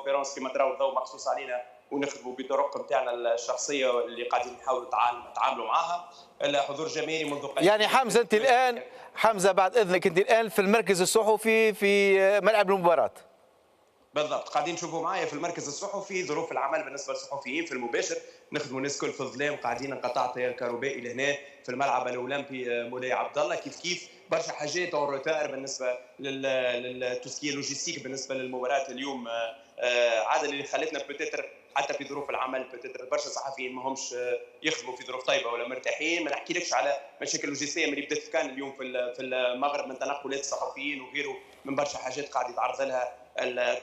كونفيرونس كما تراو الضوء مخصوص علينا ونخدموا بطرق نتاعنا الشخصيه اللي قاعدين نحاولوا نتعاملوا معها. الحضور جماهيري منذ قليل. يعني حمزه انت الان، حمزه بعد اذنك، انت الان في المركز الصحفي في ملعب المباراه. بالضبط، قاعدين نشوفوا معايا في المركز الصحفي ظروف العمل بالنسبه للصحفيين في المباشر، نخدموا الناس كل في الظلام، قاعدين انقطاع التيار الكهربائي لهنا في الملعب الاولمبي مولاي عبد الله. كيف برشا حاجات او روتار بالنسبه للتسكيه لوجيستيك بالنسبه للمباراه اليوم، عاده اللي خلتنا بوتيتر حتى في ظروف العمل بوتيتر برشا صحفيين ما همش يخدموا في ظروف طيبه ولا مرتاحين. ما نحكيلكش على مشاكل لوجستيه اللي بدات في كان اليوم في المغرب من تنقلات الصحفيين وغيره، من برشا حاجات قاعد يتعرض لها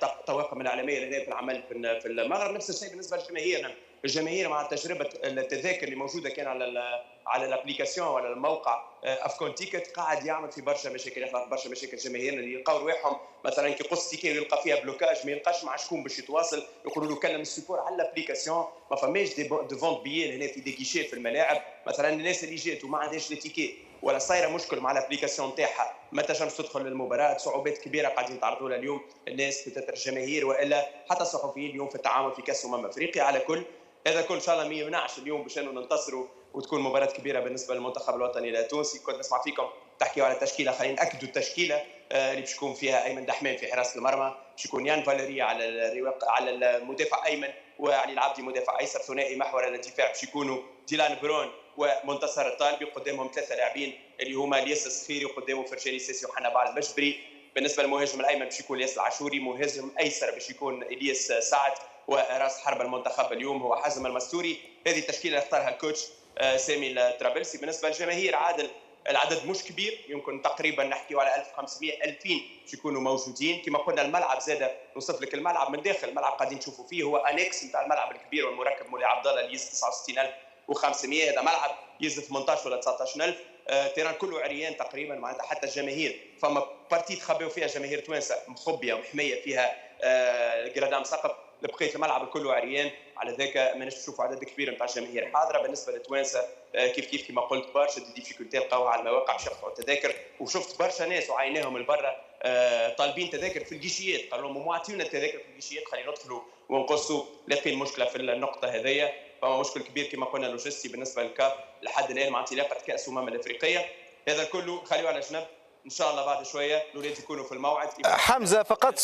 الطواقم الاعلاميه اللي في العمل في المغرب. نفس الشيء بالنسبه لجماهيرنا، الجماهير مع تجربه التذاكر اللي موجوده كان على الابليكاسيون ولا الموقع افكون تيكت قاعد يعمل في برشا مشاكل، يخلق برشا مشاكل جماهيرنا اللي يلقاو رواحهم مثلا كي يقص تيكي ويلقى فيها بلوكاج ما يلقاش مع شكون باش يتواصل، يقولوا له كلم السيبور على الابليكاسيون. ما فماش دي فونت بيي هنا في دي كيشي في الملاعب، مثلا الناس اللي جات وما عندهاش لي تيكي ولا صايره مشكل مع الابليكاسيون تاعها ما تنجمش تدخل للمباراه. صعوبات كبيره قاعدين يتعرضوا لها اليوم الناس بتاثر الجماهير والا حتى الصحفيين اليوم في التعامل في كاس افريقيا. على كل هذا كل ان شاء الله ما يمنعش اليوم باش ننتصروا وتكون مباراه كبيره بالنسبه للمنتخب الوطني التونسي. كنت نسمع فيكم تحكيوا على التشكيله، خلينا ناكدوا التشكيله اللي باش يكون فيها ايمن دحمان في حراسه المرمى، باش يكون يان فاليري على المدافع ايمن وعلي العبدي مدافع ايسر، ثنائي محور الدفاع باش يكونوا ديلان برون ومنتصر الطالبي، قدامهم ثلاثه لاعبين اللي هما الياس الصفيري وقدامهم فرشاني سيسي وحنبال المجبري. بالنسبه للمهاجم الايمن باش يكون ياسر العاشوري، مهاجم ايسر باش يكون الياس سعد، وراس حرب المنتخب اليوم هو حازم المستوري. هذه التشكيله اختارها الكوتش سامي الطرابلسي. بالنسبه للجماهير عادل العدد مش كبير، يمكن تقريبا نحكيو على 1500 2000 باش يكونوا موجودين. كما قلنا الملعب زاد نوصف لك الملعب من داخل، الملعب قاعدين نشوفوا فيه هو انكس نتاع الملعب الكبير والمركب مولاي عبد الله اللي يزيد 69500. هذا ملعب يزيد 18 ولا 19000. تيران كله عريان تقريبا، معناتها حتى الجماهير فما بارتي تخبيو فيها جماهير توانسه مخبيه ومحميه فيها الجرادام سقف، بقيه الملعب كله عريان. على ذاك ماناش نشوفوا عدد كبير نتاع الجماهير حاضره. بالنسبه للتوانسه كيف كما قلت برشا ديفيكولتي لقاوها على المواقع باش يقطعوا التذاكر، وشفت برشا ناس وعيناهم لبرا طالبين تذاكر في الجيشيات، قالوا لهم معطيونا التذاكر في الجيشيات خلينا ندخلوا ونقصوا. لاقين مشكله في النقطه هذيا، فما مشكل كبير كما قلنا لوجستي بالنسبه للكاف لحد الان مع انطلاقه كاس الافريقيه. هذا كله خليوه على جنب، ان شاء الله بعد شويه الاولاد يكونوا في الموعد. حمزه فقط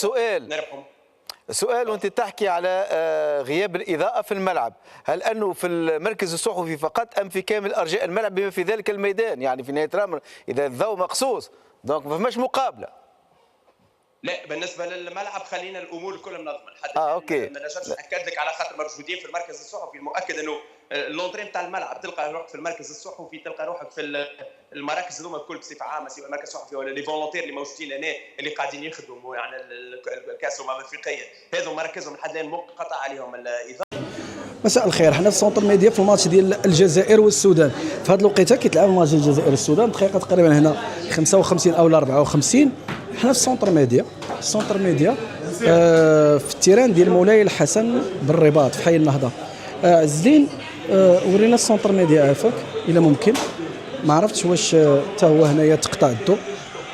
سؤال وانت تحكي على غياب الاضاءه في الملعب، هل انه في المركز الصحفي فقط ام في كامل ارجاء الملعب بما في ذلك الميدان؟ يعني في نهايه الامر اذا الضوء مقصوص دونك ما فماش مقابله. لا بالنسبه للملعب خلينا الامور كلها منظمه لحد اوكي. ما نجمش ناكد لك على خاطر موجودين في المركز الصحفي. المؤكد انه اللونتري نتاع الملعب تلقى روحك في المركز الصحفي، تلقى روحك في المراكز هذوما الكل بصفه عامه، سواء المركز الصحفي ولا لي فولونتير اللي موجودين هنا اللي قاعدين يخدموا يعني الكاس الافريقيه، هذو مراكزهم لحد الان منقطع عليهم الاضاءه. مساء الخير، حنا في السونتر ميديا في الماتش ديال الجزائر والسودان. في هذه الوقيته كيتلعب ماتش الجزائر والسودان دقيقه تقريبا هنا 55 او 54. حنا في السونتر ميديا في التيران ديال مولاي الحسن بالرباط في حي النهضه. عزلين ورينا السونتر ميديا عافاك الا ممكن. ما عرفتش واش حتى هو هنايا تقطع الضوء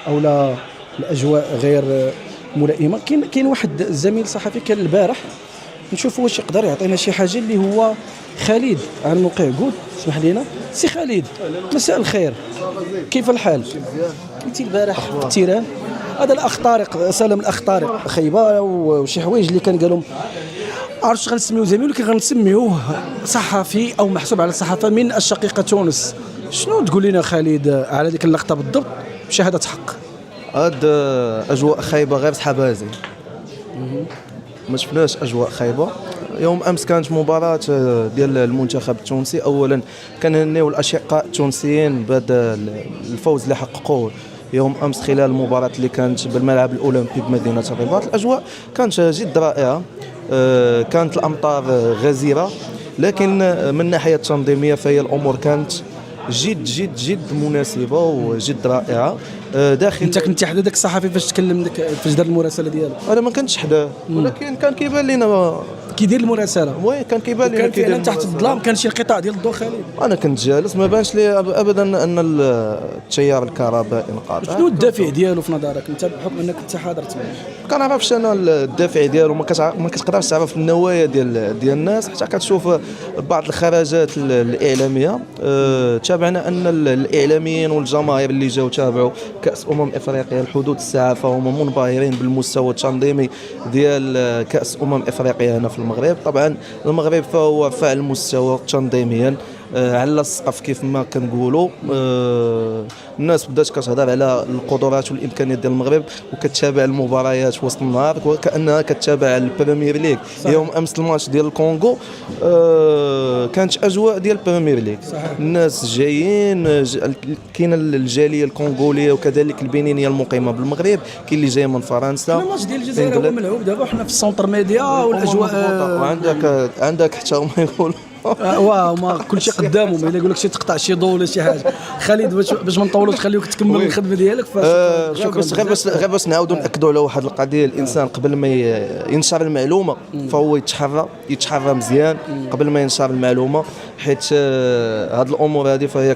او لا الاجواء غير ملائمه. كاين واحد الزميل صحفي كان البارح، نشوفوا واش يقدر يعطينا شي حاجه، اللي هو خالد على الموقع قول. اسمح لينا سي خالد، مساء الخير، كيف الحال؟ كنتي البارح في التيران. هذا الاخ طارق سلام، الاخ طارق خيبه وشي حوايج اللي كان قالهم عرفتش غنسميوه زميل ولكن غنسميوه صحفي او محسوب على الصحافه من الشقيقه تونس. شنو تقول لنا خالد على ديك اللقطه بالضبط بشهاده حق؟ هاد اجواء خايبه غير صحابازي، ما شفناش اجواء خايبه. يوم امس كانت مباراه ديال المنتخب التونسي، اولا كنهنيو الاشقاء التونسيين بهذا الفوز اللي حققوه يوم امس خلال المباراه اللي كانت بالملعب الاولمبي بمدينه الرباط. الاجواء كانت جد رائعه، كانت الامطار غزيره، لكن من الناحيه التنظيميه فهي الامور كانت جد مناسبه وجد رائعه. داخل انت كنت حدا داك الصحفي فاش تكلم فاش دار المراسله ديالو؟ انا ما كنتش حداه، ولكن كان كيبان لنا كيدير المراسله. وي كان كيبان لنا كان فعلا تحت الظلام، كان شي انقطاع ديال الضوء خالد. انا كنت جالس ما بانش لي ابدا ان التيار الكهربائي انقطع. شنو الدافع ديالو في نظرك انت بحكم انك انت حاضر تما؟ كنعرفش انا الدافع ديالو، ما كتقدرش تعرف النوايا ديال الناس حتى كتشوف بعض الخرجات الاعلاميه. تابعنا ان الاعلاميين والجماهير اللي جاوا تابعوا كاس افريقيا الحدود الساعه فهم منبهرين بالمستوى التنظيمي ديال كاس افريقيا هنا في المغرب. طبعا المغرب فهو رفع المستوى تنظيميا على السقف كيف ما كنقولوا. الناس بدات كتهضر على القدرات والامكانيات ديال المغرب وكتتابع المباريات وسط النهار وكانها كتتابع البريمير ليغ. يوم امس الماتش ديال الكونغو كانت اجواء ديال البريمير ليغ، الناس جايين، كاين الجاليه الكونغوليه وكذلك البنينيه المقيمه بالمغرب، كاين اللي جاي من فرنسا. الماتش ديال الجزائر هو ملعوب دابا حنا في السونتر ميديا والاجواء وعندك حتى هما يقولوا واه ما كلشي قدامهم. الا يقول لك شي تقطع شي ضو ولا شي حاجه خالد باش ما نطولوش خليوك تكمل الخدمه ديالك. غير باش نعاودوا ناكدوا على واحد القضيه. الانسان قبل ما ينشر المعلومه فهو يتحرى مزيان قبل ما ينشر المعلومه، حيت هاد الامور هذه فهي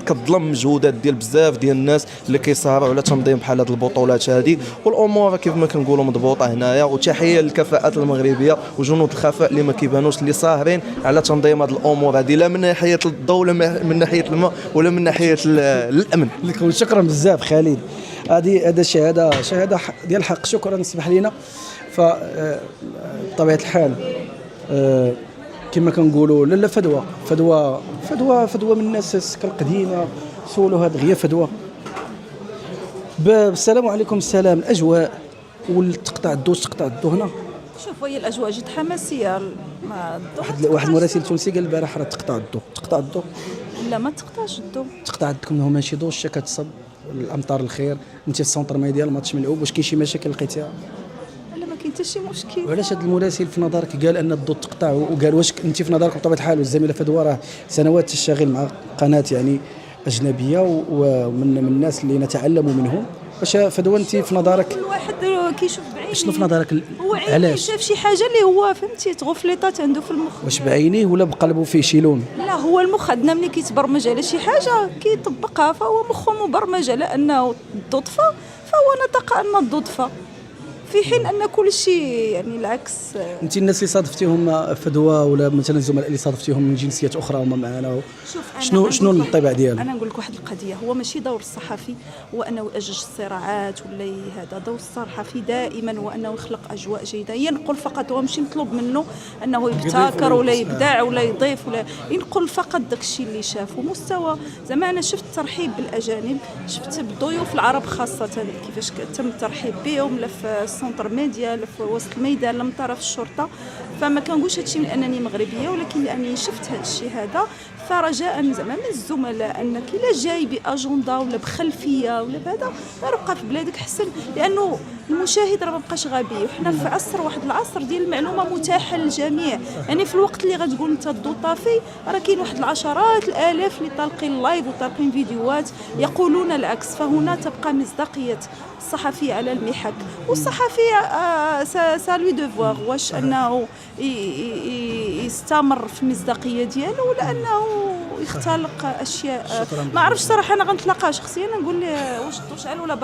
كتظلم مجهودات ديال بزاف ديال الناس اللي كيسهروا على تنظيم بحال هاد البطولات هذه. والامور كيف ما كنقولوا مضبوطه هنايا. وتحيه للكفاءات المغربيه وجنود الخفاء اللي ما كيبانوش، اللي ساهرين على تنظيم هاد الامور هذه، لا من ناحيه الضوء ولا من ناحيه الماء ولا من ناحيه الامن. شكرا بزاف خالد. هذا شهاده ديال الحق. شكرا اسمح لينا. بطبيعه الحال كما كنقولوا لا فدوى من الناس السكه القديمه سولوا هذا غير فدوى. السلام عليكم. السلام. الاجواء والتقطع الضو هنا. شوف هي الاجواء جد حماسيه. واحد المراسل تونسي قال البارح راه تقطع الضو. لا ما تقطعش الضو. تقطع عندكم ماشي ضو الشتا كتصب الامطار الخير. انت السونتر ميديا الماتش ملعوب، واش كاين شي مشاكل لقيتيها؟ لا ما كاين حتى شي مشكل. وعلاش هذا المراسل في نظرك قال ان الضو تقطع؟ وقال واش انت في نظرك بطبيعه الحال والزميله فدوى راه سنوات تشتغل مع قناه يعني اجنبيه ومن الناس اللي نتعلم منهم، واش فدوى انت في نظرك كل واحد كيشوف بعينيه؟ شنو في نظرك علاش شاف شي حاجه اللي هو فهمتي تغفليطات عنده في المخ؟ واش بعينيه ولا بقلبه فيه شي لون؟ لا هو المخ عندنا ملي كيتبرمج على شي حاجه كيطبقها، فهو مخه مبرمج على انه الضو طفى فهو نطق ان الضو طفى، في حين ان كل شيء يعني العكس. انت الناس اللي صادفتيهم فدوى ولا مثلا الزملاء اللي صادفتيهم من جنسيات اخرى هما معنا، شنو الطبع ديالهم؟ انا نقول لك واحد القضيه، هو ماشي دور الصحفي هو انه يأجج الصراعات ولا هذا. دور الصحفي دائما هو انه يخلق اجواء جيده، ينقل فقط. هو ماشي مطلوب منه انه يبتكر ولا يبدع ولا يضيف ولا ينقل فقط داك الشيء اللي شافه. مستوى زعما انا شفت الترحيب بالاجانب، شفت بالضيوف العرب خاصه كيفاش تم الترحيب بهم، لا في سونتر ميديا لا في وسط الميدان لا من طرف الشرطه. فما كنقولش هادشي من انني مغربيه، ولكن لاني شفت هادشي هذا. فرجاء زعما من الزملاء انك الا جاي باجنده ولا بخلفيه ولا بهذا ربقى في بلادك حسن، لانه المشاهد راه ما بقاش غبي. وحنا في عصر واحد العصر ديال المعلومه متاحه للجميع. يعني في الوقت اللي غتقول انت الضو طافي راه كاين واحد العشرات الالاف اللي طالقين لايف وطالقين فيديوهات يقولون العكس. فهنا تبقى مصداقيه الصحفي على المحك. والصحفي سالوي دوفوار واش انه يستمر في المصداقيه ديالو ولا انه يختلق اشياء. ما عرفتش صراحه. انا غنتلاقى شخصيا نقول له واش الضو شعل ولا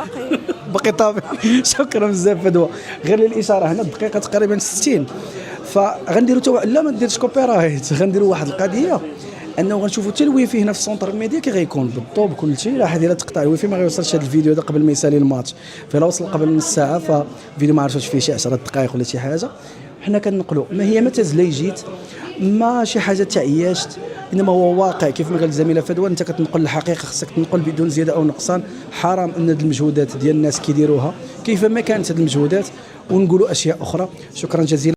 باقي طافي. شكرا بزاف فدوى. غير للاشاره هنا الدقيقه تقريبا 60 فغنديروا لا ما نديرش كوبي رايت. غنديروا واحد القضيه انه غنشوفوا حتى الويفي هنا في السونتر ميديا كي غيكون بالضبط بكل شيء. لا حد الا تقطع الويفي ما غيوصلش هذا الفيديو هذا قبل ما يسالي الماتش. فلا وصل قبل نص ساعه ففيديو ما عرفتش فيه شي 10 دقائق ولا شي حاجه. حنا كنقلوا ما هي ما تزلي جيت ما شي حاجه تعيشت، انما هو واقع كيف ما قال الزميله فدوى. انت كتنقل الحقيقه، خصك تنقل بدون زياده او نقصان. حرام ان هذه المجهودات ديال الناس كيديروها كيف ما كانت هذه المجهودات ونقولوا اشياء اخرى. شكرا جزيلا.